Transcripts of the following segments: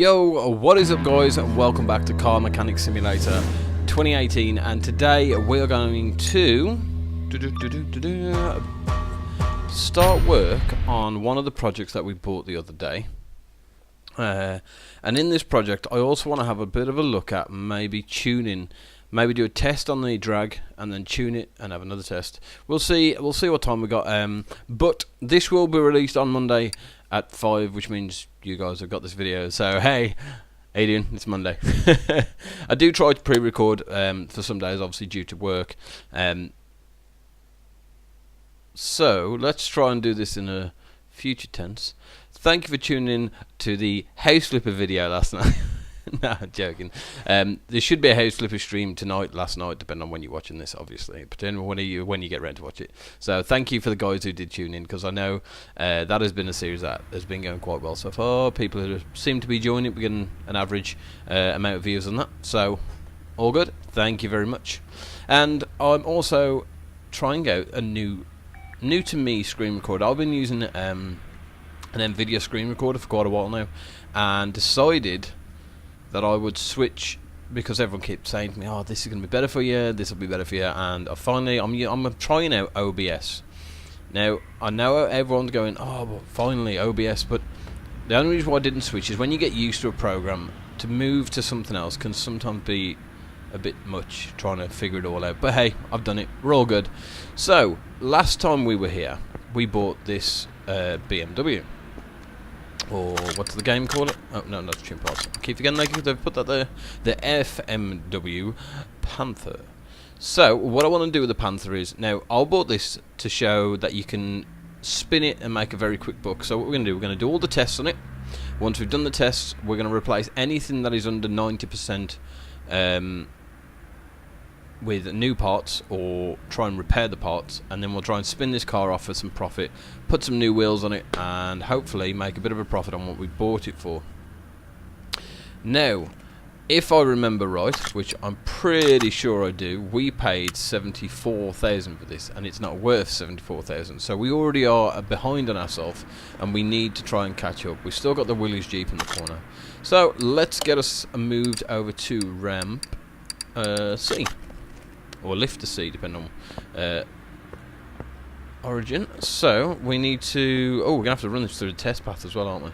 Yo, what is up guys? Welcome back to Car Mechanic Simulator 2018, and today we're going to start work on one of the projects that we bought the other day. And in this project I also want to have a bit of a look at maybe tuning, maybe do a test on the drag and then tune it and have another test. We'll see what time we got, but this will be released on Monday at 5, which means you guys have got this video. So hey, how you doing? It's Monday. I do try to pre-record for some days, obviously due to work. So let's try and do this in a future tense. Thank you for tuning in to the House Flipper video last night. No, I'm joking. There should be a House Flipper stream tonight, last night, depending on when you're watching this, obviously. But then when you get ready to watch it. So thank you for the guys who did tune in, because I know that has been a series that has been going quite well so far. People who seem to be joining it, we're getting an average amount of views on that. So all good. Thank you very much. And I'm also trying out a new to me screen recorder. I've been using an NVIDIA screen recorder for quite a while now, and decided that I would switch, because everyone keeps saying to me, oh, this is going to be better for you, this will be better for you, and finally I'm trying out OBS. Now I know everyone's going, oh, well, finally OBS, but the only reason why I didn't switch is when you get used to a program, to move to something else can sometimes be a bit much, trying to figure it all out. But hey, I've done it, we're all good. So last time we were here, we bought this BMW. Or what's the game call it? Oh no, not Tune Parts. I keep forgetting they've put that there. The FMW Panther. So what I want to do with the Panther is, now I bought this to show that you can spin it and make a very quick buck. So what we're going to do, we're going to do all the tests on it. Once we've done the tests, we're going to replace anything that is under 90% with new parts, or try and repair the parts, and then we'll try and spin this car off for some profit, put some new wheels on it, and hopefully make a bit of a profit on what we bought it for. Now, if I remember right, which I'm pretty sure I do, we paid 74,000 for this, and it's not worth 74,000. So we already are behind on ourselves, and we need to try and catch up. We've still got the Willys Jeep in the corner. So let's get us moved over to ramp C. Or lift to C, depending on origin. So we need to... oh, we're going to have to run this through the test path as well, aren't we?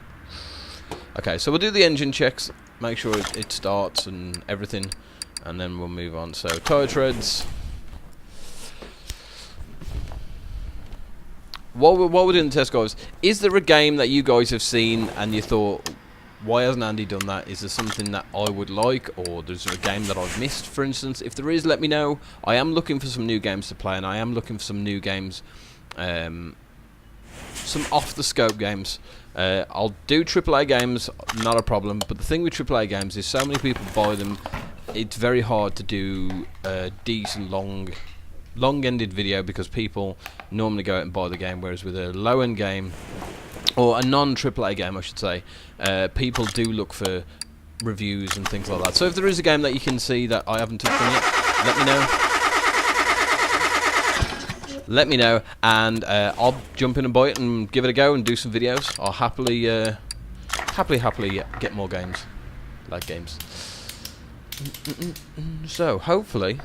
Okay, so we'll do the engine checks, make sure it starts and everything, and then we'll move on. So tyre treads. While we're doing the test, guys, is there a game that you guys have seen and you thought, why hasn't Andy done that? Is there something that I would like, or there's a game that I've missed, for instance? If there is, let me know. I am looking for some new games to play, and I am looking for some new games, some off-the-scope games. I'll do AAA games, not a problem, but the thing with AAA games is so many people buy them, it's very hard to do a decent long-ended video, because people normally go out and buy the game, whereas with a low-end game, or a non-AAA game I should say, people do look for reviews and things like that. So if there is a game that you can see that I haven't touched on yet, let me know, and I'll jump in and buy it and give it a go and do some videos. I'll happily get more games, like games. So hopefully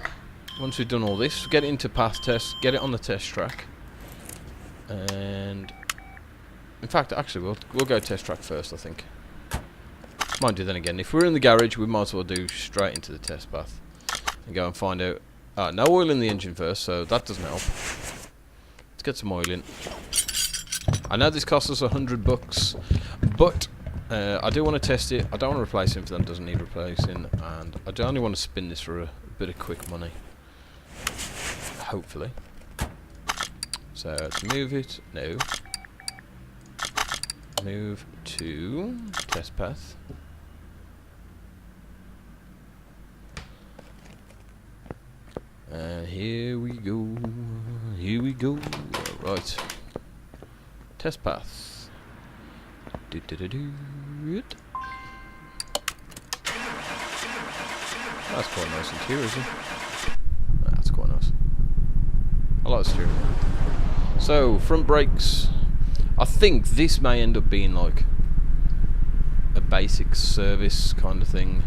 once we've done all this, get it into path test, get it on the test track, and in fact, actually, we'll go test track first, I think. Mind you, then again, if we're in the garage, we might as well do straight into the test path and go and find out. No oil in the engine first, so that doesn't help. Let's get some oil in. I know this costs us $100, but I do want to test it. I don't want to replace it if that doesn't need replacing, and I only want to spin this for a bit of quick money, hopefully. So let's move it. No. Move to test path. And here we go. Here we go. Right. Test path. That's quite nice interior, isn't it? That's quite nice. I like the steering wheel. So, front brakes. I think this may end up being like a basic service kind of thing,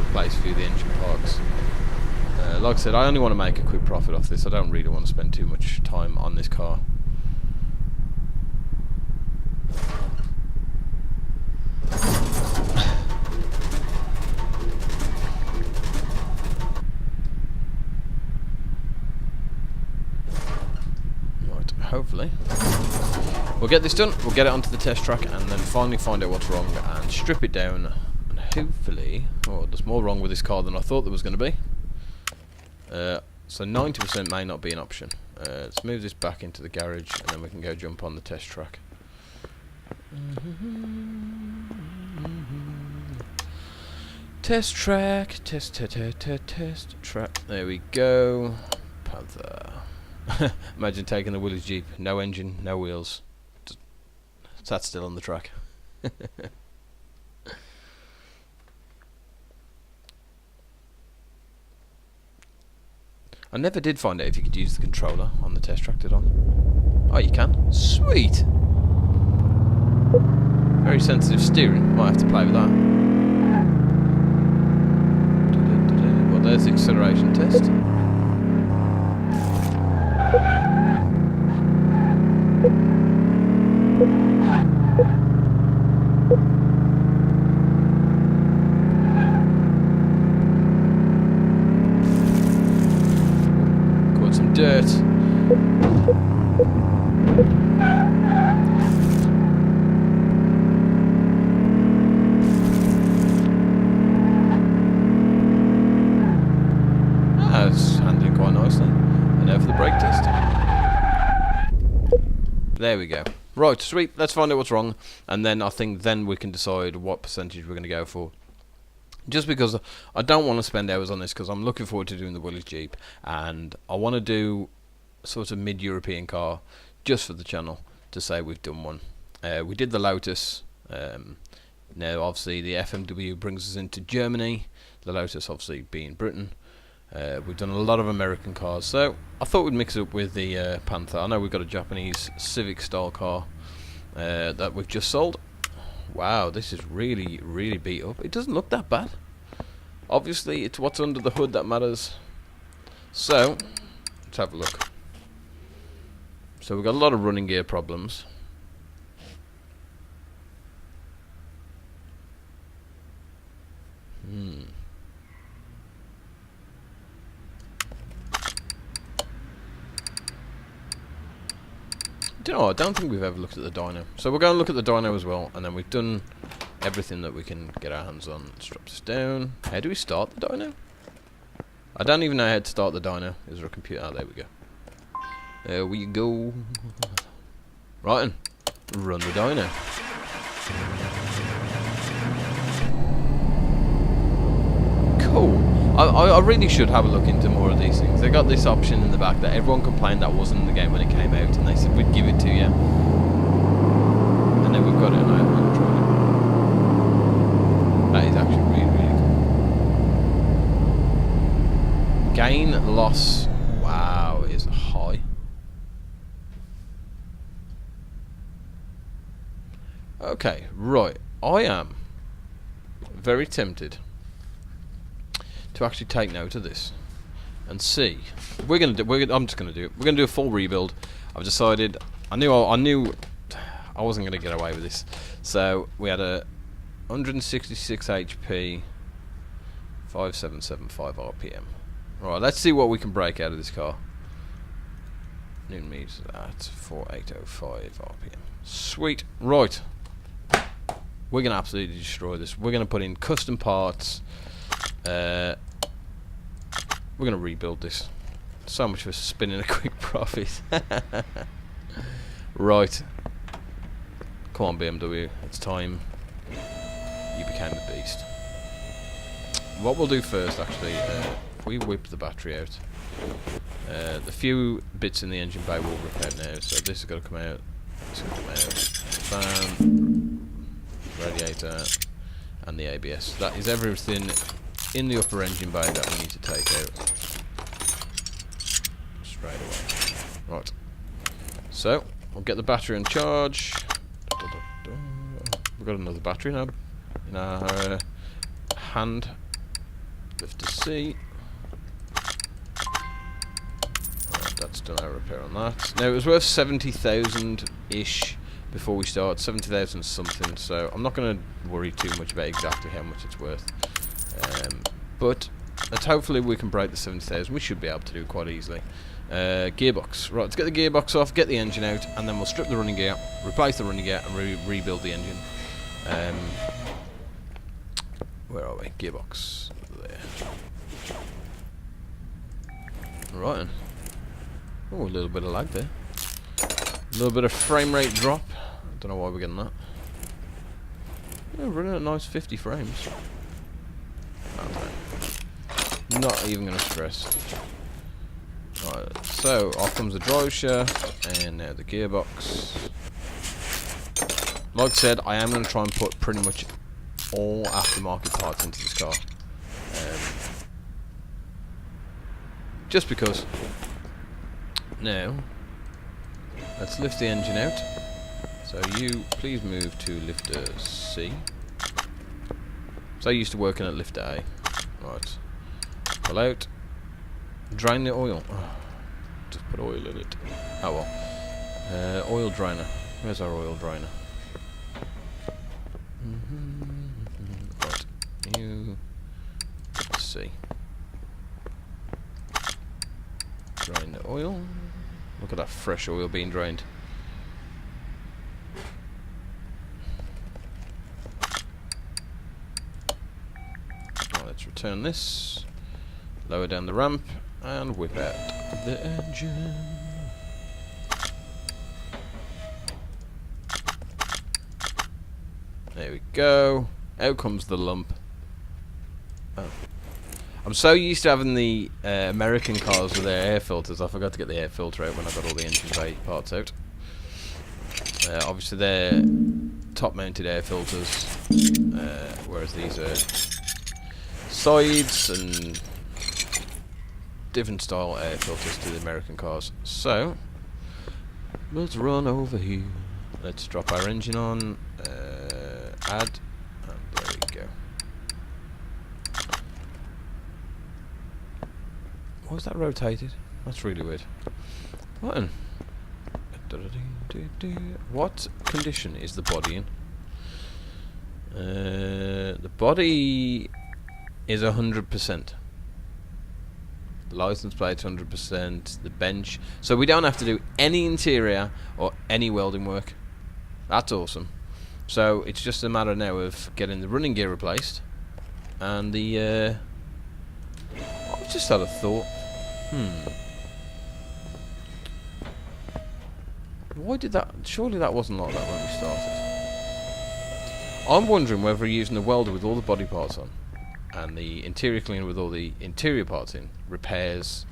replace a few of the engine parts. Like I said, I only want to make a quick profit off this. I don't really want to spend too much time on this car. Right, hopefully we'll get this done, we'll get it onto the test track, and then finally find out what's wrong and strip it down, and hopefully, oh, there's more wrong with this car than I thought there was going to be. So 90% may not be an option. Let's move this back into the garage, and then we can go jump on the test track. Test track, test track. There we go. Panther. Imagine taking the Willys Jeep, no engine, no wheels. Just sat still on the track. I never did find out if you could use the controller on the test track, did I? Oh, you can. Sweet! Very sensitive steering. Might have to play with that. Well, there's the acceleration test. Got some dirt. That's handling quite nicely. And now for the brake test. There we go. Right, sweet. Let's find out what's wrong, and then I think then we can decide what percentage we're going to go for. Just because I don't want to spend hours on this, because I'm looking forward to doing the Willys Jeep, and I want to do sort of mid-European car just for the channel to say we've done one. We did the Lotus. Now obviously the FMW brings us into Germany, the Lotus obviously being Britain. We've done a lot of American cars, so I thought we'd mix it up with the Panther. I know we've got a Japanese Civic style car that we've just sold. Wow, this is really, really beat up. It doesn't look that bad. Obviously, it's what's under the hood that matters. So, let's have a look. So we've got a lot of running gear problems. Do you know, I don't think we've ever looked at the dyno. So we're going to look at the dyno as well, and then we've done everything that we can get our hands on. Let's drop this down. How do we start the dyno? I don't even know how to start the dyno. Is there a computer? Oh, there we go. There we go. Right, and run the dyno. Cool. I really should have a look into more of these things. They got this option in the back that everyone complained that wasn't in the game when it came out, and they said we'd give it to you. And then we've got it, and I haven't tried it. That is actually really, really cool. Gain, loss, wow, is high. Okay, right. I am very tempted to actually take note of this and see. I'm just gonna do it. We're gonna do a full rebuild. I've decided. I knew I wasn't gonna get away with this. So we had a 166 HP, 5775 RPM. Right, let's see what we can break out of this car. Newton meters at 4805 RPM. Sweet. Right. We're gonna absolutely destroy this. We're gonna put in custom parts. We're going to rebuild this. So much for spinning a quick profit. Right. Come on, BMW. It's time. You became the beast. What we'll do first, actually, if we whip the battery out, the few bits in the engine bay will rip out now. So this has got to come out. This has got to come out. Fan, radiator, and the ABS. That is everything in the upper engine bay that we need to take out straight away. Right. So we'll get the battery on charge. We've got another battery now. in our hand. Lift to C. Right, that's done our repair on that. Now it was worth 70,000-ish before we start, 70,000 something, so I'm not going to worry too much about exactly how much it's worth. But hopefully we can break the 70,000. We should be able to do it quite easily. Gearbox. Right, let's get the gearbox off, get the engine out, and then we'll strip the running gear, replace the running gear, and rebuild the engine. Where are we? Gearbox. There. Right then. Oh, a little bit of lag there. A little bit of frame rate drop. I don't know why we're getting that. Yeah, running at a nice 50 frames. Okay. Not even going to stress. Right, so off comes the drive shaft, and now the gearbox. Like I said, I am going to try and put pretty much all aftermarket parts into this car. Just because. Now, let's lift the engine out. So you please move to lifter C. So I used to working at lifter A. Right. Pull out. Drain the oil. Oh, just put oil in it. Oh well. Oil drainer. Where's our oil drainer? Right. You C. Drain the oil. Look at that fresh oil being drained. Right, let's return this. Lower down the ramp and whip out the engine. There we go. Out comes the lump. Oh. I'm so used to having the American cars with their air filters, I forgot to get the air filter out when I got all the engine bay parts out. Obviously they're top mounted air filters, whereas these are sides and different style air filters to the American cars. So let's run over here. Let's drop our engine on, add, and there we go. Why is that rotated? That's really weird. What then? What condition is the body in? The body is 100%. The license plate's 100%. The bench. So we don't have to do any interior or any welding work. That's awesome. So it's just a matter now of getting the running gear replaced. And the... I just had a thought. Why did that... Surely that wasn't like that when we started. I'm wondering whether using the welder with all the body parts on and the interior cleaner with all the interior parts in repairs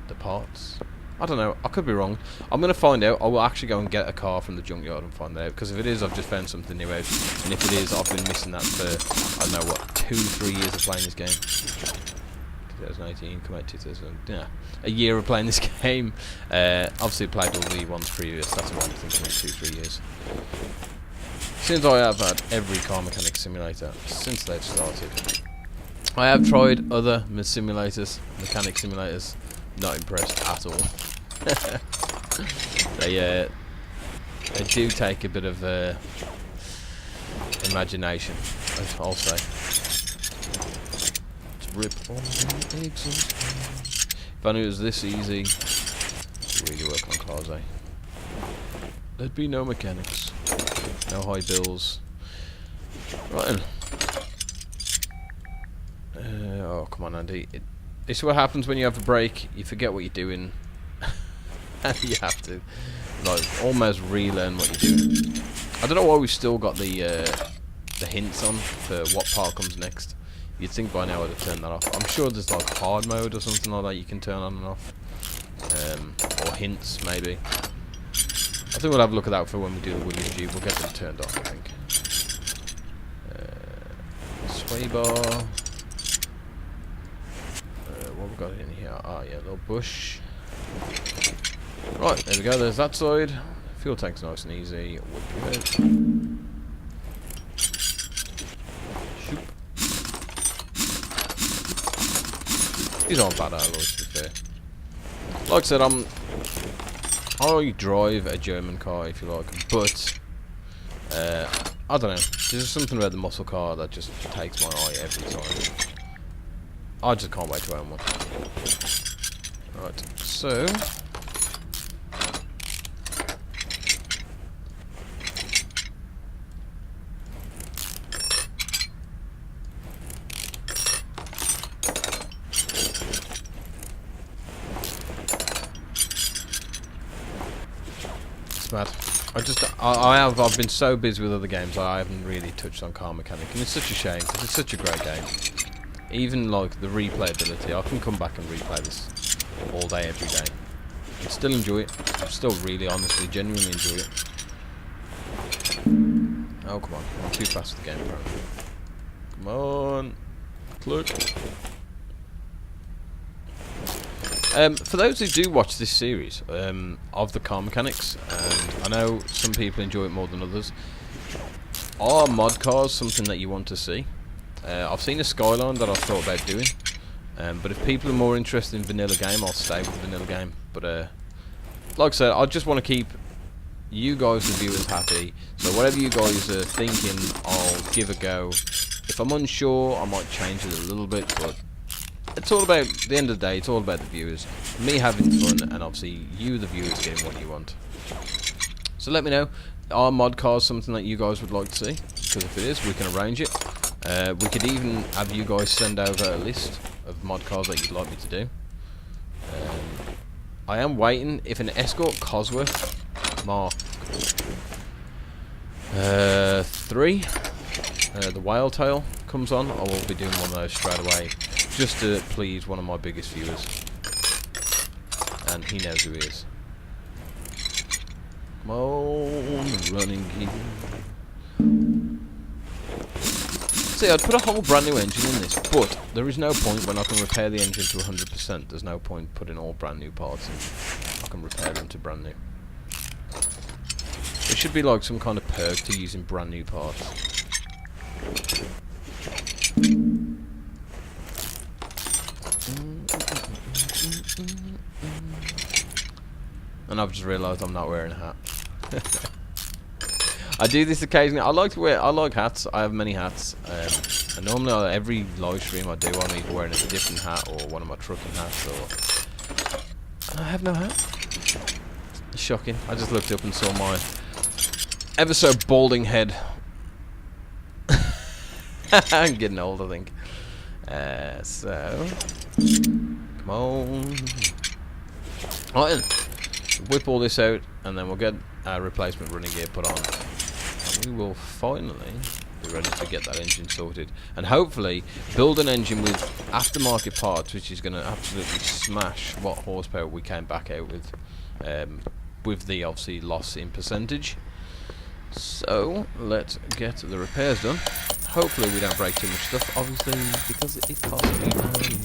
the parts. I don't know. I could be wrong. I'm going to find out. I will actually go and get a car from the junkyard and find that out. Because if it is, I've just found something new out. And if it is, I've been missing that for, I don't know what, 2-3 years of playing this game. 2018, come out 2000, yeah, a year of playing this game. Obviously played all the ones previous, that's why I'm thinking 2-3 years. Since I have had every car mechanic simulator since they've started. I have tried other simulators, mechanic simulators, not impressed at all. They do take a bit of imagination, I'll say. Rip on the exhaust. If I knew it was this easy, I'd really work on cars, eh? There'd be no mechanics, no high bills. Right then. Oh, come on, Andy. It's what happens when you have a break. You forget what you're doing. And you have to, like, almost relearn what you're doing. I don't know why we've still got the hints on for what part comes next. You'd think by now I'd have turned that off. I'm sure there's like hard mode or something like that you can turn on and off. Or hints, maybe. I think we'll have a look at that for when we do the Williams Jeep. We'll get them turned off, I think. Sway bar. What have we got in here? Ah, yeah, little bush. Right, there we go. There's that side. Fuel tank's nice and easy. These aren't bad alloys, to be fair. Like I said, I drive a German car, if you like, but I don't know. There's something about the muscle car that just takes my eye every time. I just can't wait to own one. Right, so it's mad. I've been so busy with other games I haven't really touched on Car Mechanic, and it's such a shame because it's such a great game. Even like the replayability, I can come back and replay this all day, every day, and still enjoy it. I still really, honestly, genuinely enjoy it. Oh come on, I'm too fast for the game, bro. Come on, click. For those who do watch this series of the Car Mechanics, and I know some people enjoy it more than others, are mod cars something that you want to see? I've seen a Skyline that I've thought about doing, but if people are more interested in vanilla game, I'll stay with vanilla game. But like I said, I just want to keep you guys, the viewers, happy. So whatever you guys are thinking, I'll give a go. If I'm unsure, I might change it a little bit, but it's all about, at the end of the day, it's all about the viewers. Me having fun, and obviously you, the viewers, getting what you want. So let me know, are mod cars something that you guys would like to see? Because if it is, we can arrange it. We could even have you guys send over a list of mod cars that you'd like me to do. I am waiting, if an Escort Cosworth Mark 3, the Whale Tail, comes on, I will be doing one of those straight away, just to please one of my biggest viewers, and he knows who he is. Come on, running gear. See, I'd put a whole brand new engine in this, but there is no point when I can repair the engine to 100%. There's no point putting all brand new parts in. I can repair them to brand new. There should be like some kind of perk to using brand new parts. And I've just realised I'm not wearing a hat. I do this occasionally. I like hats. I have many hats. And normally every live stream I do, I'm either wearing a different hat or one of my trucking hats. And I have no hat. It's shocking. I just looked up and saw my ever so balding head. I'm getting old, I think. So come on. Right, whip all this out, and then we'll get our replacement running gear put on. We will finally be ready to get that engine sorted, and hopefully build an engine with aftermarket parts, which is going to absolutely smash what horsepower we came back out with the obviously loss in percentage. So let's get the repairs done. Hopefully we don't break too much stuff, obviously, because it costs me money.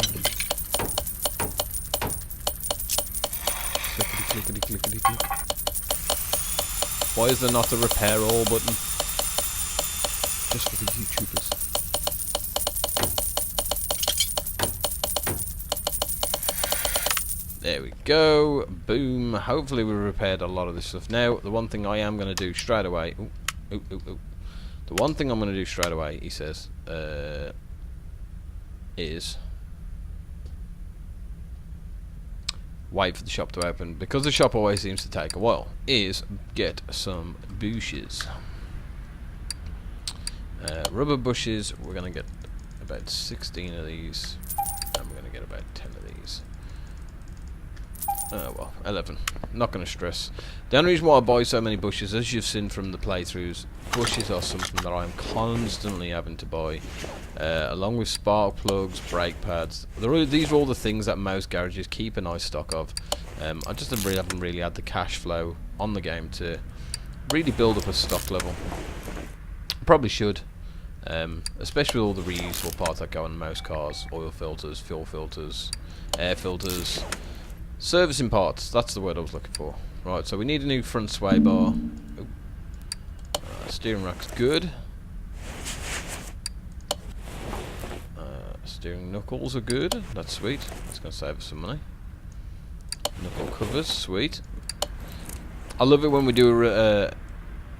Clickety, clickety, clickety, click. Why is there not a repair all button? Just for the YouTubers. There we go. Boom. Hopefully we repaired a lot of this stuff. Now, the one thing I am going to do straight away... The one thing I'm going to do straight away, he says, is... wait for the shop to open, because the shop always seems to take a while, is get some bushes. Rubber bushes, we're going to get about 16 of these, and we're going to get about 10 of these. Well, 11. Not going to stress. The only reason why I buy so many bushes, as you've seen from the playthroughs, bushes are something that I'm constantly having to buy, along with spark plugs, brake pads. These are all the things that most garages keep a nice stock of. I just haven't really had the cash flow on the game to really build up a stock level. Probably should, especially with all the reusable parts that go on most cars: oil filters, fuel filters, air filters. Servicing parts, that's the word I was looking for. Right, so we need a new front sway bar. Steering rack's good. Steering knuckles are good. That's sweet. That's going to save us some money. Knuckle covers, sweet. I love it when we do a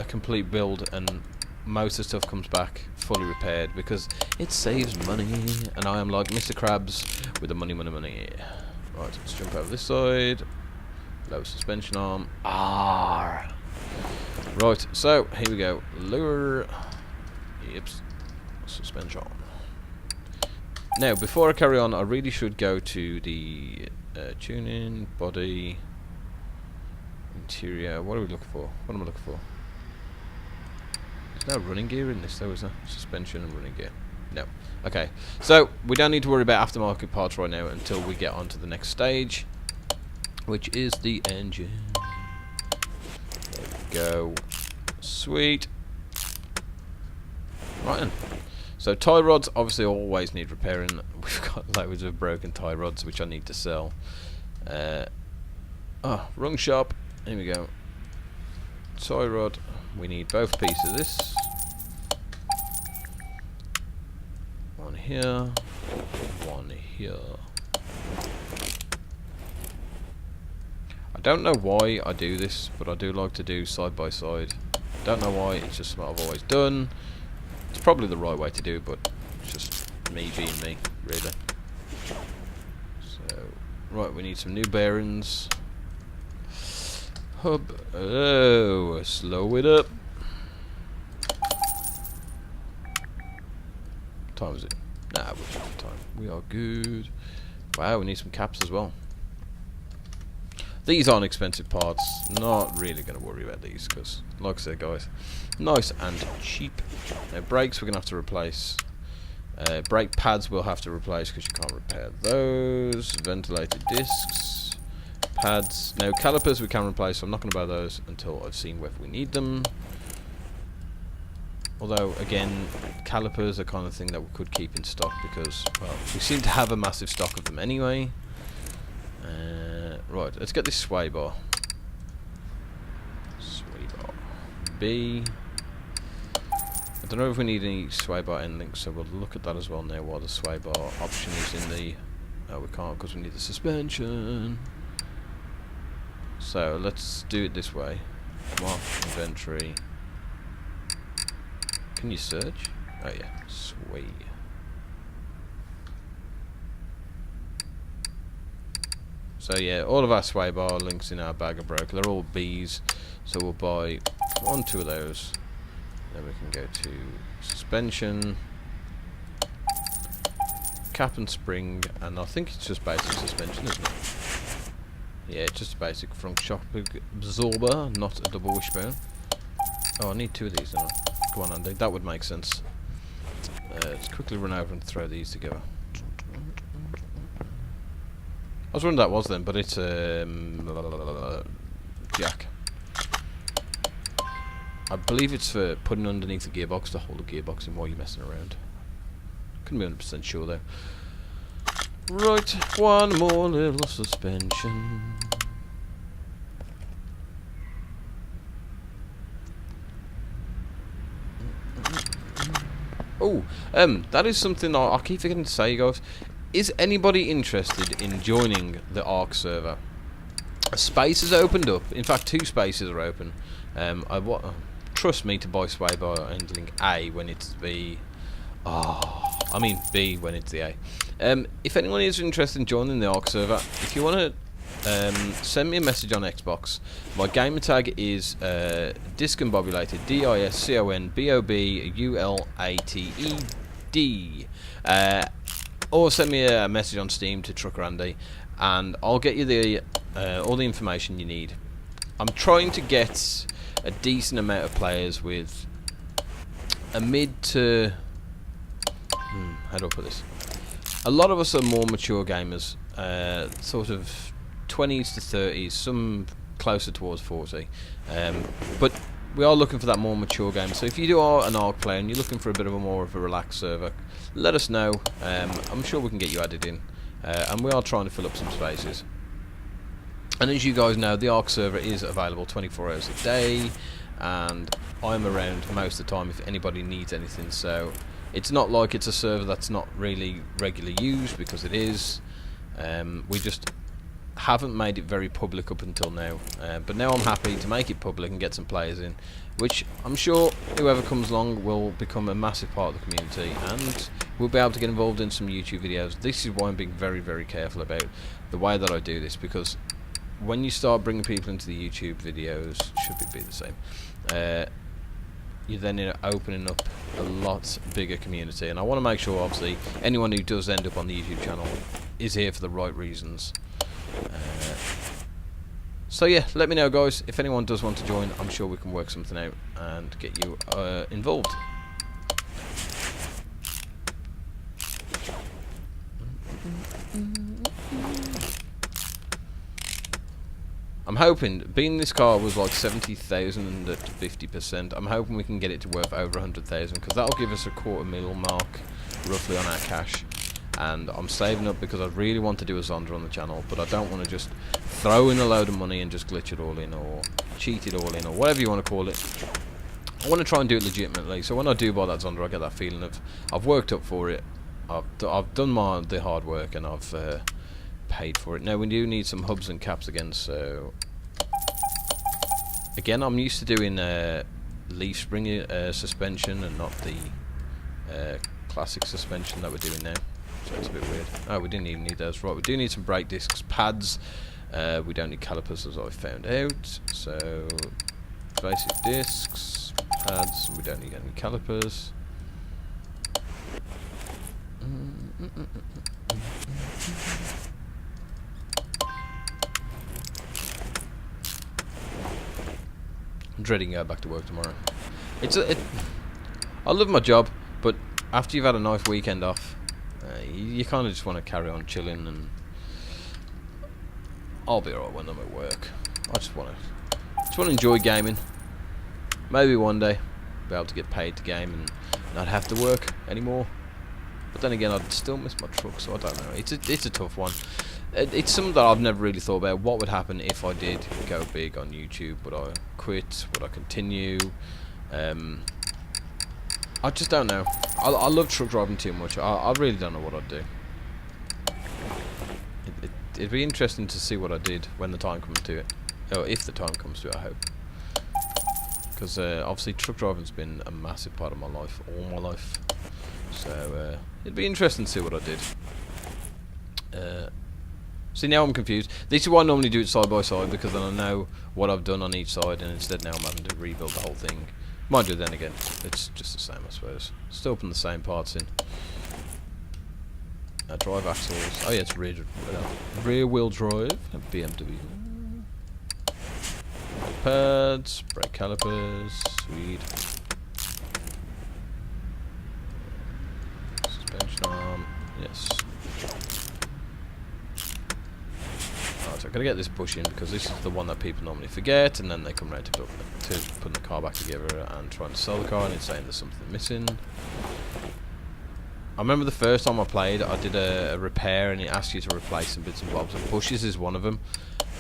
complete build and most of the stuff comes back fully repaired because it saves money. And I am like Mr. Krabs with the money. Right, let's jump over this side. Low suspension arm. Ah. Right, so here we go. Lower. Yep. Suspension arm. Now, before I carry on, I really should go to the tuning, body, interior. What are we looking for? What am I looking for? There's no running gear in this, though, is there? Suspension and running gear. No. Okay, so we don't need to worry about aftermarket parts right now until we get on to the next stage, which is the engine. There we go. Sweet. Right then. So tie rods obviously always need repairing. We've got loads of broken tie rods which I need to sell. Wrong shop. Here we go. Tie rod. We need both pieces of this. One here. One here. I don't know why I do this, but I do like to do side by side. Don't know why, it's just what I've always done. It's probably the right way to do it, but it's just me being me, really. So, right, we need some new bearings. Hub. Oh, slow it up. What time is it? Nah, we're checking time. We are good. Wow, we need some caps as well. These aren't expensive parts. Not really going to worry about these because, like I said, guys, nice and cheap. Now, brakes we're going to have to replace. Brake pads we'll have to replace because you can't repair those. Ventilated discs. Pads. Now, calipers we can replace, so I'm not going to buy those until I've seen whether we need them. Although, again, calipers are kind of thing that we could keep in stock because, well, we seem to have a massive stock of them anyway. Right, let's get this sway bar. Sway bar. B. I don't know if we need any sway bar end links, so we'll look at that as well now while the sway bar option is in the... Oh, we can't because we need the suspension. So, let's do it this way. Mark inventory. Can you search? Oh yeah, sweet. So yeah, all of our sway bar links in our bag are broken. They're all B's, so we'll buy 1, 2 of those. Then we can go to suspension, cap and spring, and I think it's just basic suspension, isn't it? Yeah, it's just a basic front shock absorber, not a double wishbone. Oh, I need 2 of these, don't I? Come on, Andy, that would make sense. Let's quickly run over and throw these together. I was wondering that was then, but it's jack. I believe it's for putting underneath the gearbox to hold the gearbox in while you're messing around. Couldn't be 100% sure though. Right, one more little suspension. Oh, that is something I keep forgetting to say, guys. Is anybody interested in joining the ARK server? A space has opened up. In fact, 2 spaces are open. Trust me to buy sway bar handling A when it's B. I mean B when it's the A. If anyone is interested in joining the ARK server, if you want to send me a message on Xbox, my gamer tag is discombobulated, DISCONBOBULATED. Or send me a message on Steam to Trucker Andy, and I'll get you the all the information you need. I'm trying to get a decent amount of players with a mid to... how do I put this? A lot of us are more mature gamers, sort of 20s to 30s, some closer towards 40. But we are looking for that more mature game. So if you are an ARK player and you're looking for a bit of a more of a relaxed server, let us know. I'm sure we can get you added in. And we are trying to fill up some spaces. And as you guys know, the ARK server is available 24 hours a day, and I'm around most of the time if anybody needs anything. So It's not like it's a server that's not really regularly used, because it is. We just haven't made it very public up until now, but now I'm happy to make it public and get some players in, which I'm sure whoever comes along will become a massive part of the community, and we'll be able to get involved in some YouTube videos. This is why I'm being very, very careful about the way that I do this, because when you start bringing people into the YouTube videos, should be the same, you then end up opening up a lot bigger community, and I want to make sure, obviously, anyone who does end up on the YouTube channel is here for the right reasons. So yeah, let me know, guys, if anyone does want to join. I'm sure we can work something out and get you involved. I'm hoping, being this car was like 70,000 at 50%, I'm hoping we can get it to worth over 100,000, because that'll give us a $250,000 mark roughly on our cash. And I'm saving up because I really want to do a Zonda on the channel, but I don't want to just throw in a load of money and just glitch it all in, or cheat it all in, or whatever you want to call it. I want to try and do it legitimately, so when I do buy that Zonda, I get that feeling of I've worked up for it, I've done the hard work, and I've paid for it. Now we do need some hubs and caps again, so again, I'm used to doing leaf spring suspension and not the classic suspension that we're doing now. So it's a bit weird. Oh, we didn't even need those. Right, we do need some brake discs, pads. We don't need calipers, as I found out. So basic discs, pads. We don't need any calipers. I'm dreading going back to work tomorrow. I love my job, but after you've had a nice weekend off, you kind of just want to carry on chilling, and I'll be alright when I'm at work. I just want to enjoy gaming. Maybe one day be able to get paid to game and not have to work anymore. But then again, I'd still miss my truck, so I don't know. It's a tough one. It's something that I've never really thought about. What would happen if I did go big on YouTube? Would I quit? Would I continue? I just don't know. I love truck driving too much. I really don't know what I'd do. It'd be interesting to see what I did when the time comes to it. Or if the time comes to it, I hope. Because obviously truck driving's been a massive part of my life, all my life. So it'd be interesting to see what I did. See, now I'm confused. This is why I normally do it side by side, because then I know what I've done on each side, and instead now I'm having to rebuild the whole thing. Mind you, then again, it's just the same, I suppose. Still putting the same parts in. Drive axles. Oh yeah, it's rear wheel drive. BMW. Pads, brake calipers, sweet. Suspension arm, yes. Alright, so I'm gonna get this bush in, because this is the one that people normally forget, and then they come around to putting the car back together and trying to sell the car, and it's saying there's something missing. I remember the first time I played, I did a repair, and it asked you to replace some bits and bobs, and bushes is one of them.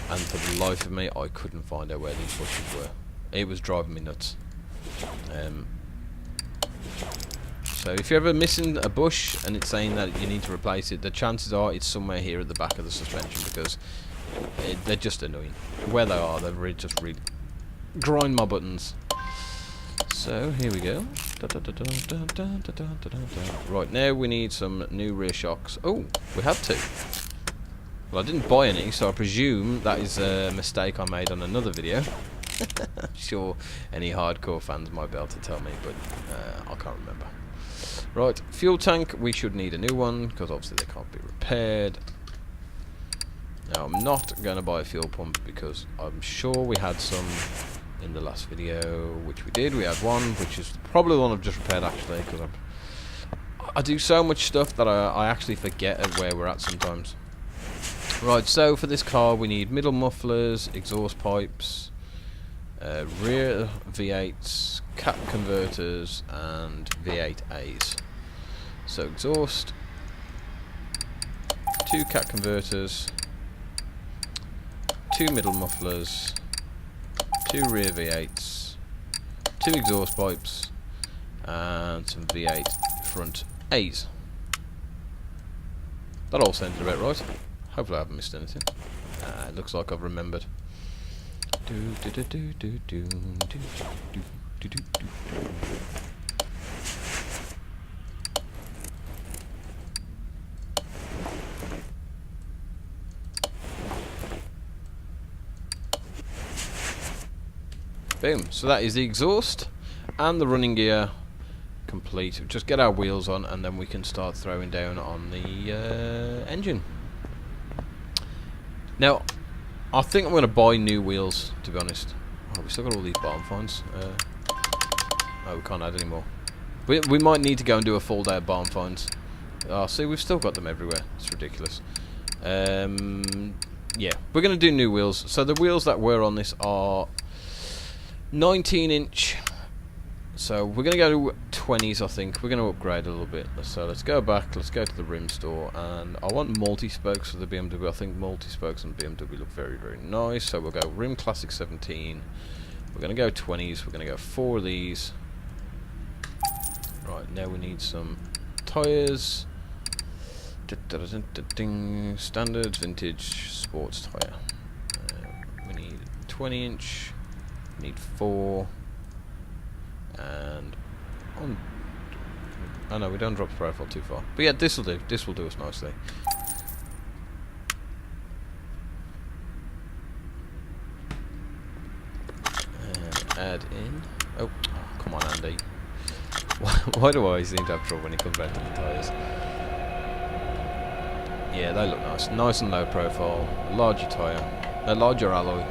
And for the life of me, I couldn't find out where these bushes were. It was driving me nuts. So if you're ever missing a bush and it's saying that you need to replace it, the chances are it's somewhere here at the back of the suspension, because they're just annoying. Where they are, they're just really grind my buttons. So here we go. Right, now we need some new rear shocks. Oh, we have two. Well, I didn't buy any, so I presume that is a mistake I made on another video. I'm sure any hardcore fans might be able to tell me, but I can't remember. Right, fuel tank, we should need a new one, because obviously they can't be repaired. Now, I'm not going to buy a fuel pump, because I'm sure we had some in the last video, which we did. We had one, which is probably the one I've just repaired, actually, because I do so much stuff that I actually forget at where we're at sometimes. Right, so for this car we need middle mufflers, exhaust pipes, rear V8s, cat converters, and V8As. So exhaust, 2 cat converters, 2 middle mufflers, 2 rear V8s, 2 exhaust pipes, and some V8 front A's. That all sounded about right. Hopefully I haven't missed anything. It looks like I've remembered. Boom. So that is the exhaust and the running gear complete. Just get our wheels on and then we can start throwing down on the engine. Now, I think I'm going to buy new wheels, to be honest. Oh, we still got all these barn finds. Oh, we can't add any more. We might need to go and do a full day of barn finds. Oh, see, we've still got them everywhere. It's ridiculous. Yeah, we're going to do new wheels. So the wheels that were on this are 19-inch. So we're going to go to 20s, I think. We're going to upgrade a little bit. So let's go back. Let's go to the rim store. And I want multi-spokes for the BMW. I think multi-spokes on BMW look very, very nice. So we'll go Rim Classic 17. We're going to go 20s. We're going to go 4 of these. Right, now we need some tyres. Standard vintage sports tyre. We need 20-inch. We need 4. And oh no, we don't drop the profile too far. But yeah, this will do. This will do us nicely. Add in. Oh, come on, Andy. Why do I always seem to have trouble when it comes back to the tyres? Yeah, they look nice. Nice and low profile. Larger tyre. A larger alloy.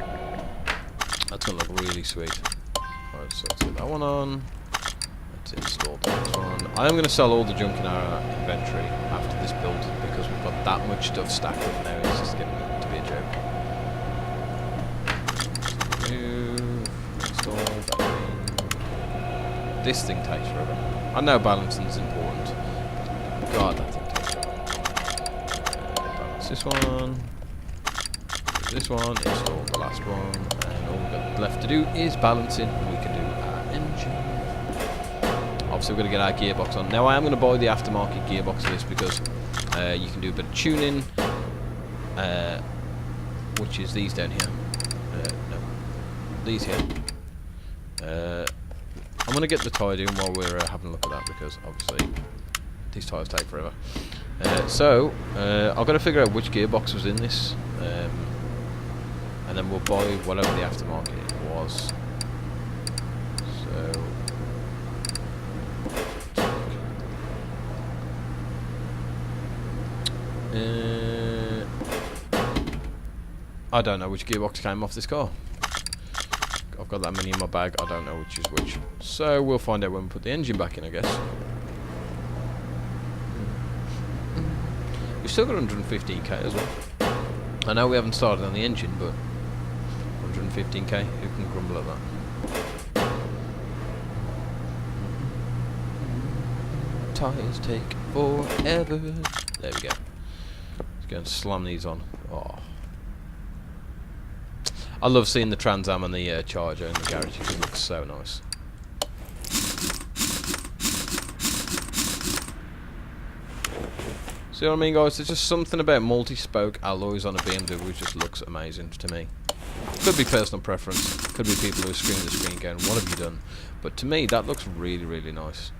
That's gonna look really sweet. Alright, so let's get that one on. Let's install the next one. I am going to sell all the junk in our inventory after this build because we've got that much stuff stacked up now. It's just getting to be a joke. Move. Install that. This thing takes forever. I know balancing is important. But God, that thing takes forever. Balance this one. This one, install the last one, and all we've got left to do is balancing, and we can do our engine. Obviously we're going to get our gearbox on. Now I am going to buy the aftermarket gearbox for this because you can do a bit of tuning, which is these down here. No, these here. I'm going to get the tyre doing while we're having a look at that because obviously these tyres take forever. So I've got to figure out which gearbox was in this. And then we'll buy whatever the aftermarket was. So I don't know which gearbox came off this car. I've got that many in my bag, I don't know which is which. So we'll find out when we put the engine back in, I guess. We've still got 115k as well. I know we haven't started on the engine, but 115k, who can grumble at that? Tires take forever. There we go. Let's go and slam these on. Oh, I love seeing the Trans Am and the Charger in the garage. It looks so nice. See what I mean, guys? There's just something about multi-spoke alloys on a BMW which just looks amazing to me. Could be personal preference. Could be people who are screaming the screen going, what have you done? But to me, that looks really, really nice.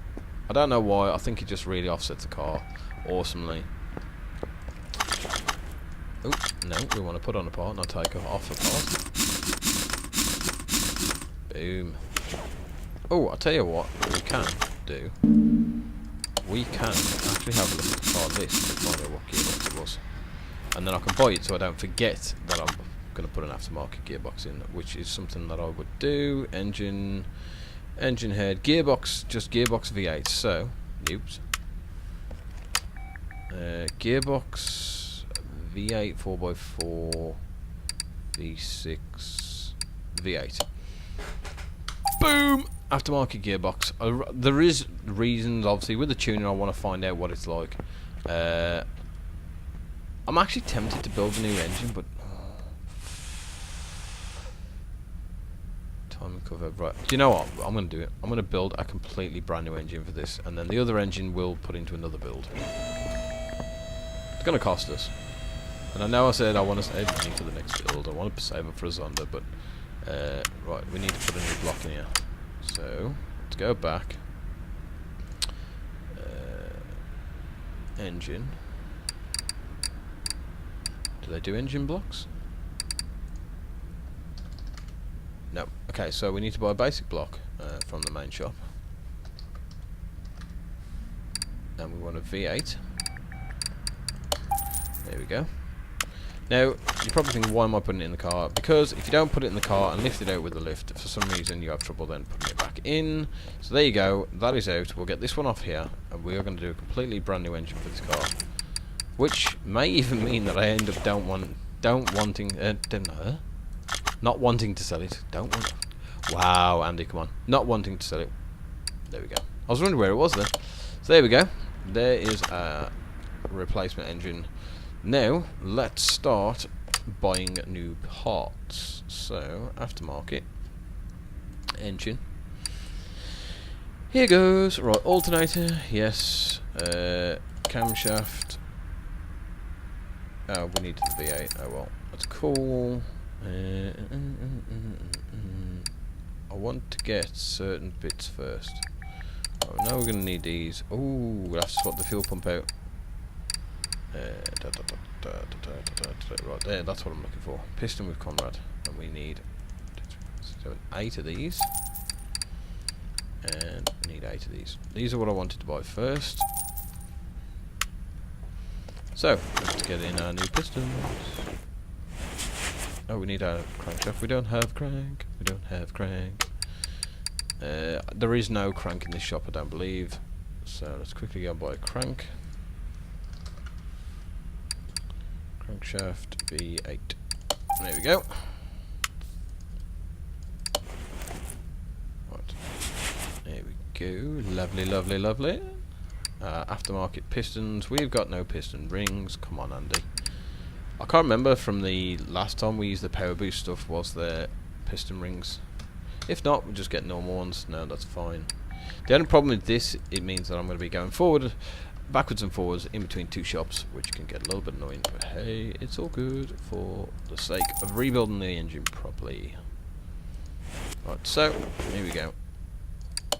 I don't know why. I think it just really offsets the car awesomely. Oh, no. We want to put on a part, not take off a part. Boom. Oh, I'll tell you what we can do. We can actually have a look at the car list to find out what gearbox it was. And then I can buy it so I don't forget that I'm going to put an aftermarket gearbox in, which is something that I would do. Engine head, gearbox, just gearbox V8. So, oops. Gearbox V8 4x4 V6 V8. Boom! Aftermarket gearbox. There is reasons, obviously, with the tuning I want to find out what it's like. I'm actually tempted to build a new engine, but Timing cover. Right. Do you know what? I'm going to do it. I'm going to build a completely brand new engine for this, and then the other engine will put into another build. It's going to cost us. And I know I said I want to save money for the next build. I want to save up for a Zonda, but right, we need to put a new block in here. So let's go back. Engine. Do they do engine blocks? No. Okay, so we need to buy a basic block from the main shop. And we want a V8. There we go. Now, you're probably thinking, why am I putting it in the car? Because if you don't put it in the car and lift it out with the lift, for some reason you have trouble then putting it back in. So there you go, that is out. We'll get this one off here, and we are going to do a completely brand new engine for this car. Which may even mean that I end up not wanting to sell it. Wow, Andy, come on. Not wanting to sell it. There we go. I was wondering where it was then. So there we go. There is a replacement engine. Now, let's start buying new parts. So, aftermarket. Engine. Here goes. Right, alternator. Yes. Camshaft. Oh, we need the V8. Oh well. That's cool. I want to get certain bits first. Oh, now we're going to need these. Oh, we'll have to swap the fuel pump out. Right there, that's what I'm looking for. Piston with Conrad. And we need 8 of these. And we need 8 of these. These are what I wanted to buy first. So, let's get in our new pistons. Oh, we need our crankshaft. We don't have crank. We don't have crank. There is no crank in this shop, I don't believe. So, let's quickly go and buy a crank. Crankshaft V8. There we go. Right. There we go. Lovely, lovely, lovely. Aftermarket pistons. We've got no piston rings. Come on, Andy. I can't remember from the last time we used the power boost stuff, was there piston rings? If not, we'll just get normal ones. No, that's fine. The only problem with this, it means that I'm going to be going backwards and forwards in between two shops, which can get a little bit annoying, but hey, it's all good for the sake of rebuilding the engine properly. Right, so here we go.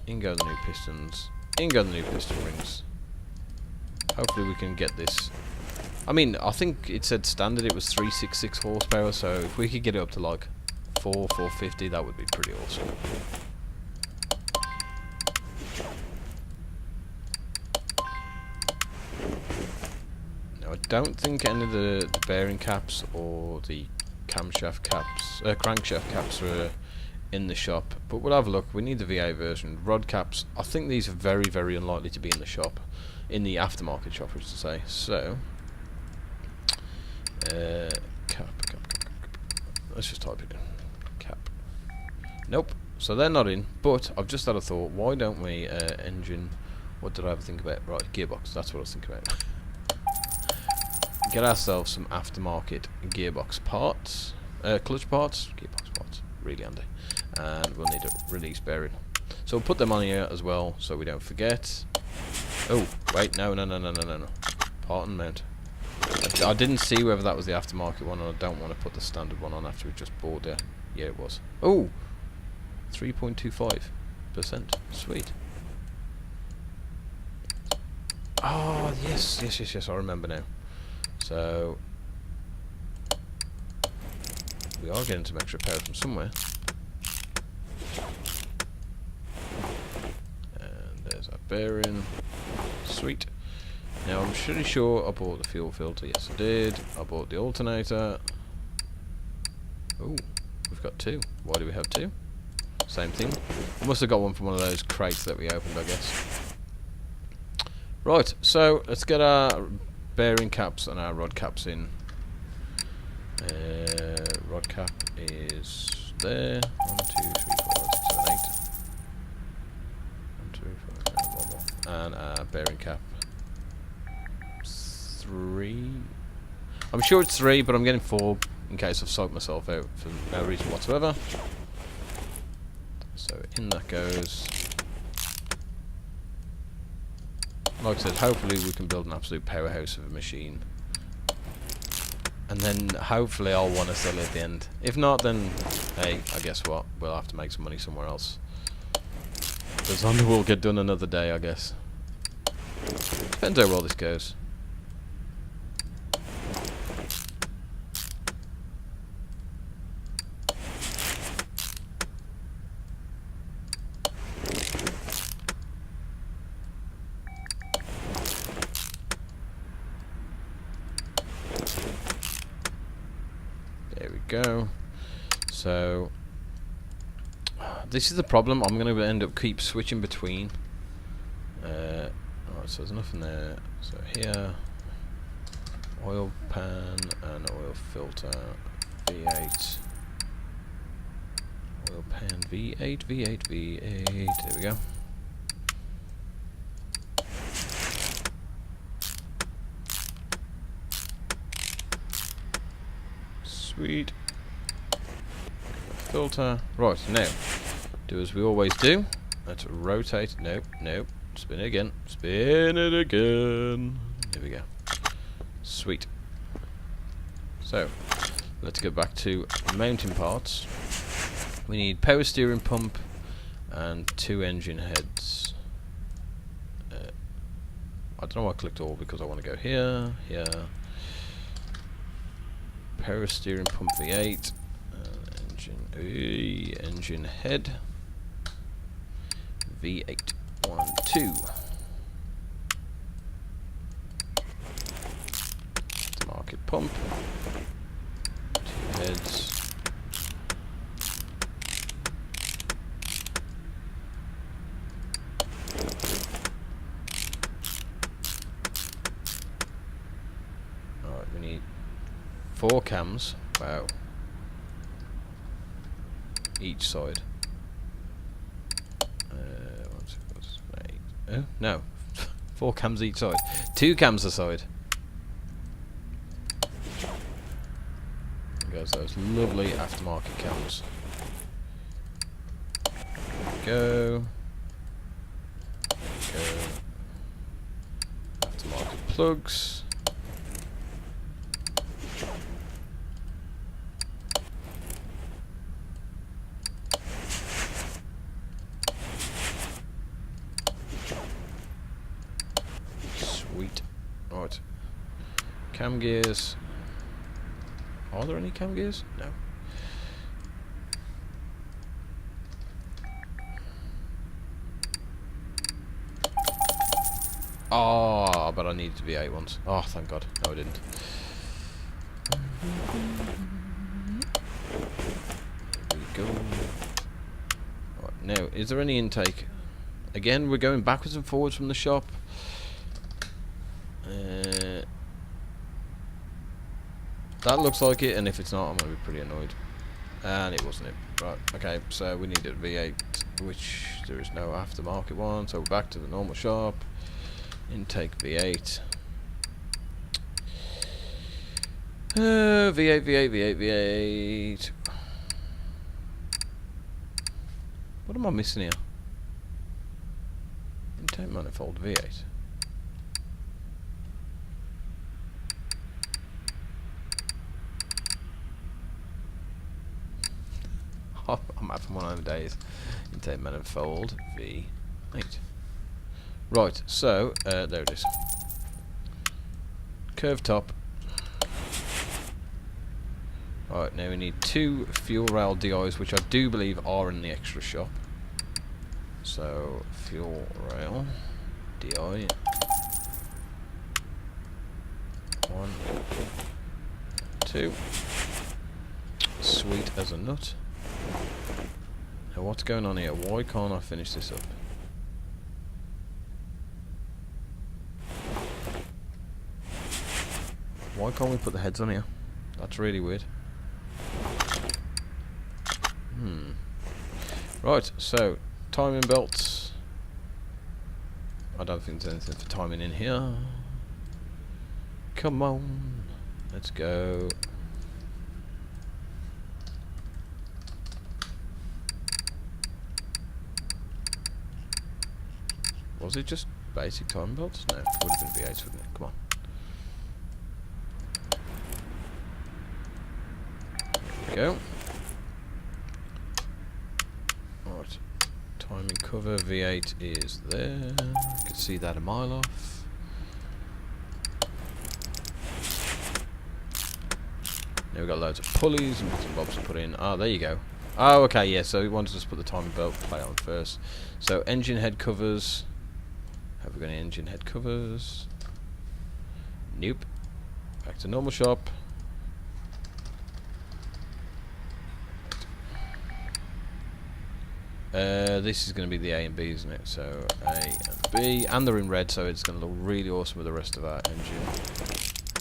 In go the new pistons. In go the new piston rings. Hopefully we can get this. I mean, I think it said standard it was 366 horsepower, so if we could get it up to like 450, that would be pretty awesome. Now, I don't think any of the bearing caps or the crankshaft caps are in the shop, but we'll have a look. We need the VA version. Rod caps, I think these are very, very unlikely to be in the shop, in the aftermarket shop, which to say. So, cap. Let's just type it in. Cap. Nope. So they're not in, but I've just had a thought. Why don't we engine? What did I ever think about? Right, gearbox. That's what I was thinking about. Get ourselves some aftermarket gearbox parts, clutch parts, gearbox parts. Really handy. And we'll need a release bearing. So we'll put them on here as well, so we don't forget. Oh, wait, no. Part and mount. I didn't see whether that was the aftermarket one, and I don't want to put the standard one on after we just bought it. Yeah, it was. Oh, 3.25%. Sweet. Oh, yes, I remember now. So, we are getting some extra power from somewhere. And there's our bearing. Sweet. Now, I'm pretty sure I bought the fuel filter. Yes, I did. I bought the alternator. Oh, we've got 2. Why do we have 2? Same thing. We must have got one from one of those crates that we opened, I guess. Right, so let's get our bearing caps and our rod caps in. Rod cap is there. 1, 2, 3, 4, 5, 6, 7, 8. 1, 2, 3, 4, 5, 1 more. And our bearing cap. 3. I'm sure it's 3, but I'm getting 4 in case I've psyched myself out for no reason whatsoever. So in that goes. Like I said, hopefully we can build an absolute powerhouse of a machine. And then hopefully I'll want to sell it at the end. If not, then hey, I guess what? We'll have to make some money somewhere else. The Zonda will get done another day, I guess. Depends how well this goes. There we go. So this is the problem. I'm going to end up keep switching between. Alright, so there's nothing there. So here, oil pan and oil filter, V8. Oil pan, V8, V8, V8. There we go. Sweet. Filter. Right, now, do as we always do. Let's rotate. Nope, nope. Spin it again. Spin it again. There we go. Sweet. So, let's go back to mounting parts. We need power steering pump and 2 engine heads. I don't know why I clicked all because I want to go here, here. Power steering pump V8. Engine head V8 1 2 market pump 2 heads alright, we need 4 cams. Wow. Each side. Oh, no. 4 cams each side. 2 cams a side. There goes those lovely aftermarket cams. There we go. There we go. Aftermarket plugs. Sweet. Right. Cam gears. Are there any cam gears? No. Oh, but I needed to be 8 ones. Oh, thank God. No, I didn't. Here we go. Right, now, is there any intake? Again, we're going backwards and forwards from the shop. That looks like it, and if it's not, I'm going to be pretty annoyed. And it wasn't it. Right, okay, so we need a V8, which there is no aftermarket one, so we're back to the normal shop. Intake V8. V8, V8, V8, V8. What am I missing here? Intake manifold V8. I'm having one of them days. Intake manifold V8. Right, so there it is. Curved top. Alright, now we need 2 fuel rail DIs, which I do believe are in the extra shop. So, fuel rail DI. 1, 2. Sweet as a nut. Now what's going on here? Why can't I finish this up? Why can't we put the heads on here? That's really weird. Right, so timing belts. I don't think there's anything for timing in here. Come on, let's go. Was it just basic timing belts? No, it would have been V8s, wouldn't it? Come on. There we go. Right. Timing cover V8 is there. You can see that a mile off. Now we've got loads of pulleys and bits and bobs to put in. Ah, there you go. Oh, okay, yeah, so we wanted us to put the timing belt plate on first. So, engine head covers. Have we got any engine head covers? Nope. Back to normal shop. This is going to be the A and B, isn't it? So, A and B. And they're in red, so it's going to look really awesome with the rest of our engine.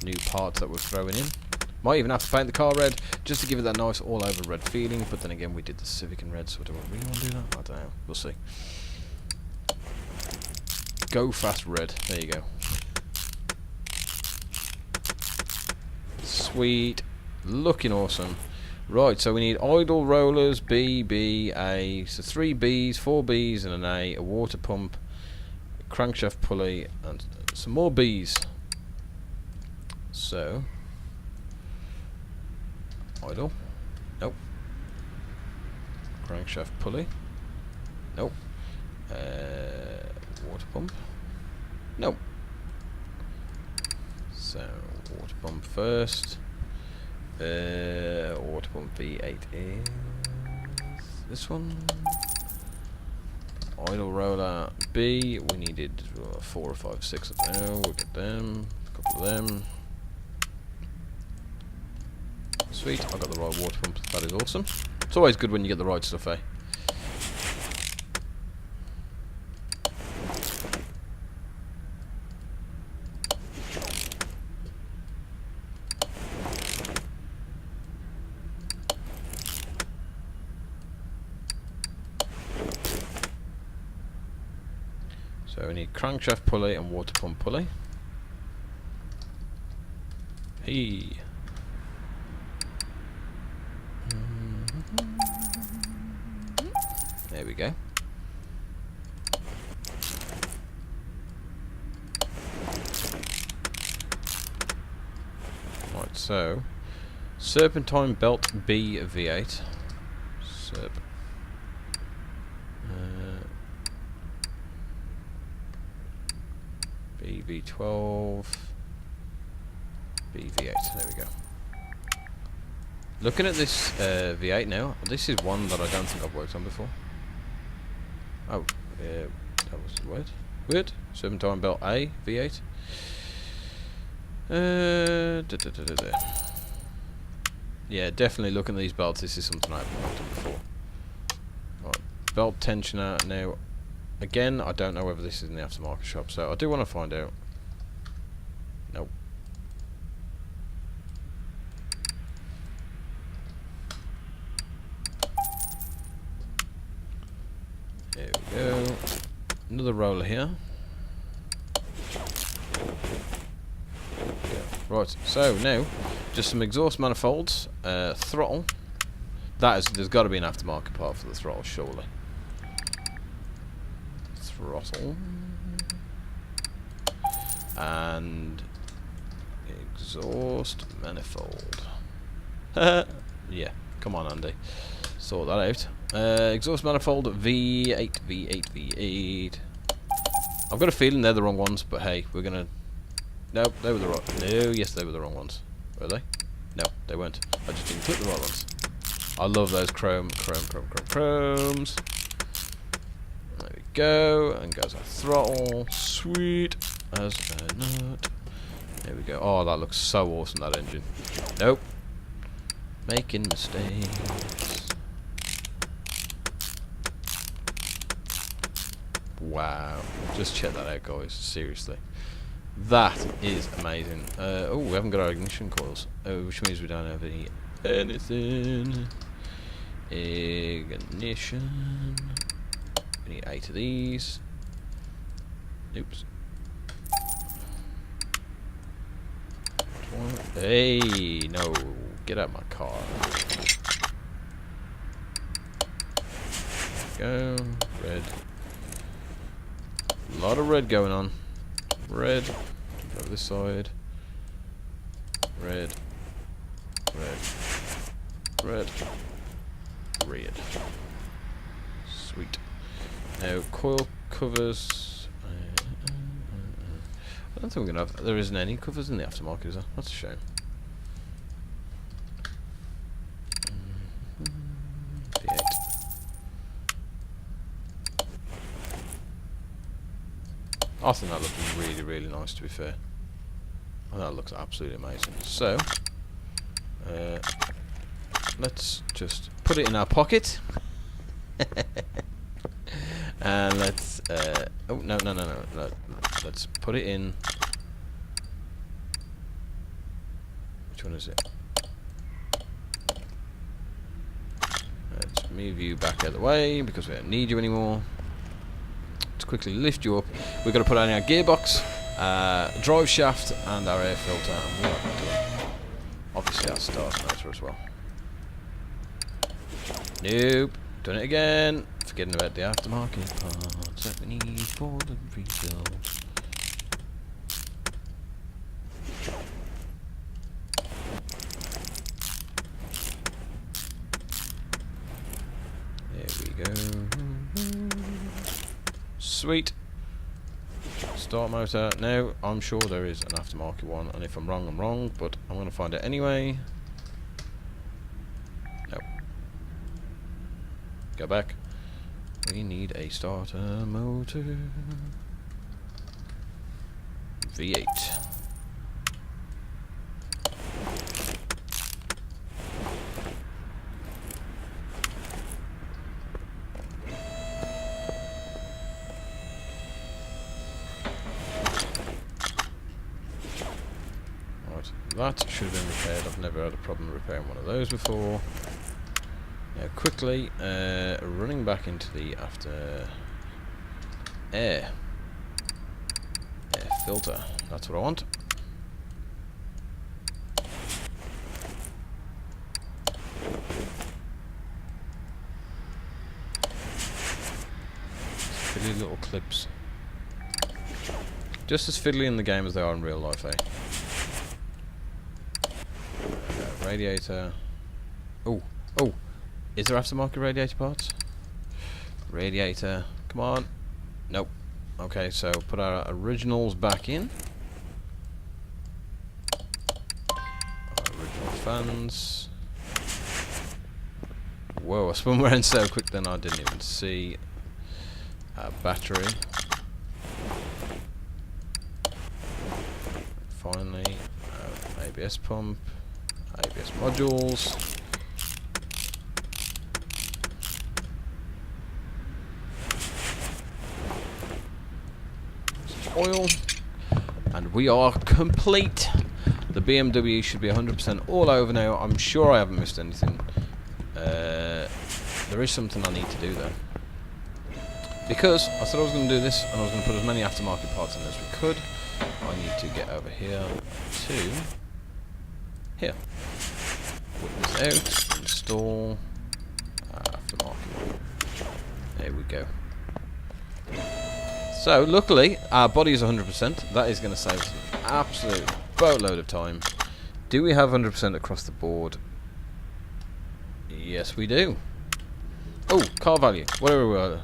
New parts that we're throwing in. Might even have to paint the car red, just to give it that nice all-over red feeling. But then again, we did the Civic in red, so do I really want to do that? I don't know. We'll see. Go fast red. There you go. Sweet. Looking awesome. Right, so we need idle rollers, B, B, A. So 3 Bs, 4 Bs and an A, a water pump, a crankshaft pulley, and some more Bs. So, idle. Nope. Crankshaft pulley. Nope. Water pump. Nope. So, water pump first. Water pump V8 is this one. Idle roller B. We needed 4 or 5, 6 of them. We'll get them. A couple of them. Sweet. I got the right water pump. That is awesome. It's always good when you get the right stuff, eh? So we need crankshaft pulley and water pump pulley. Hey. There we go. Right, so serpentine belt B V8. Serp. BV12 BV8, there we go. Looking at this V8 now, this is one that I don't think I've worked on before. Oh, that was the word. Weird. Serpentine belt A V8. Yeah, definitely looking at these belts, this is something I haven't worked on before. Right, belt tensioner now. Again, I don't know whether this is in the aftermarket shop, so I do want to find out. Nope. There we go. Another roller here. Right, so now, just some exhaust manifolds, throttle. There's got to be an aftermarket part for the throttle, surely. Throttle and exhaust manifold. Yeah, come on, Andy, sort that out. Exhaust manifold V8, V8, V8. I've got a feeling they're the wrong ones, but hey, we're gonna. Nope, they were the right. No, yes, they were the wrong ones. Were they? No, they weren't. I just didn't click the right ones. I love those chromes. There we go, and goes our throttle. Sweet as a nut. There we go. Oh, that looks so awesome, that engine. Nope. Making mistakes. Wow. Just check that out, guys. Seriously. That is amazing. Oh, we haven't got our ignition coils. Oh, which means we don't have anything. Ignition. We need 8 of these. Oops. Hey, no. Get out of my car. Go. Red. A lot of red going on. Red. Over this side. Red. Red. Red. Red. Sweet. Now, coil covers. I don't think we're gonna have. There isn't any covers in the aftermarket, is there? That's a shame. V8. I think that looks really, really nice, to be fair. I think that looks absolutely amazing. So, let's just put it in our pocket. And let's, oh, no. Let's put it in. Which one is it? Let's move you back out of the way, because we don't need you anymore. To quickly lift you up, we're going to put on our gearbox, drive shaft, and our air filter, and we are done. Obviously our starter motor as well. Nope, done it again. Forgetting about the aftermarket parts that we need for the rebuild. There we go. Sweet. Start motor. Now, I'm sure there is an aftermarket one, and if I'm wrong, I'm wrong, but I'm going to find it anyway. No. Go back. We need a starter motor. V8. That should have been repaired. I've never had a problem repairing one of those before. Now quickly, running back into the after air filter. That's what I want. Fiddly little clips. Just as fiddly in the game as they are in real life, eh? Radiator. Oh, is there aftermarket radiator parts? Radiator, come on. Nope. Okay, so put our originals back in. Our original fans. Whoa, I spun around so quick then I didn't even see. Our battery. Finally, ABS pump. ABS modules. Oil. And we are complete. The BMW should be 100% all over now. I'm sure I haven't missed anything. There is something I need to do though. Because I said I was going to do this and I was going to put as many aftermarket parts in as we could. I need to get over here to here. Put this out, install aftermarket. There we go. So luckily our body is 100%. That is going to save us an absolute boatload of time. Do we have 100% across the board? Yes we do. Oh, car value. Whatever we are.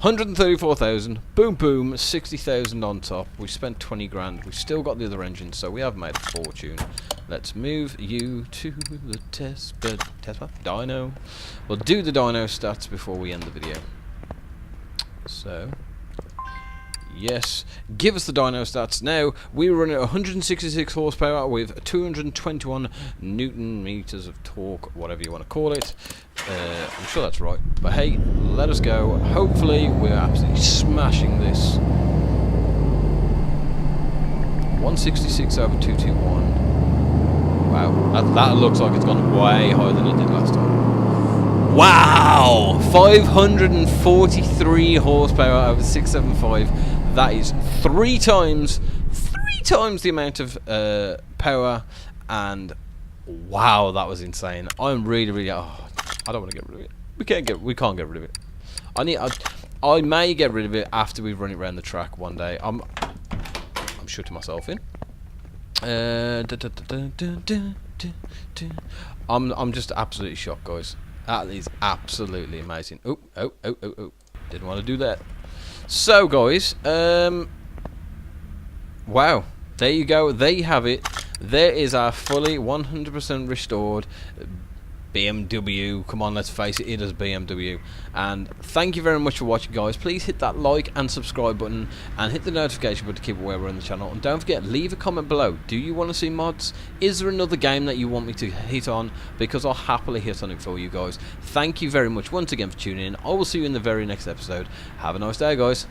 134,000. Boom boom. 60,000 on top. We spent 20 grand. We've still got the other engine, so we have made a fortune. Let's move you to the test bed. Test what? Dyno. We'll do the dyno stats before we end the video. So, yes, give us the dyno stats. Now, we run at 166 horsepower with 221 newton meters of torque, whatever you want to call it. I'm sure that's right. But hey, let us go. Hopefully, we're absolutely smashing this. 166 over 221. Wow, that looks like it's gone way higher than it did last time. Wow! 543 horsepower over 675. That is three times the amount of power, and wow, that was insane. I'm really, I don't want to get rid of it. We can't get rid of it. I may get rid of it after we run it around the track one day. I'm shooting myself in. I'm just absolutely shocked, guys. That is absolutely amazing. Oh. Didn't want to do that. So, guys, wow. There you go. There you have it. There is our fully 100% restored BMW. Come on, let's face it, it is BMW. And thank you very much for watching, guys. Please hit that like and subscribe button and hit the notification button to keep aware we're on the channel. And don't forget, leave a comment below. Do you want to see mods? Is there another game that you want me to hit on? Because I'll happily hit on it for you guys. Thank you very much once again for tuning in. I will see you in the very next episode. Have a nice day, guys.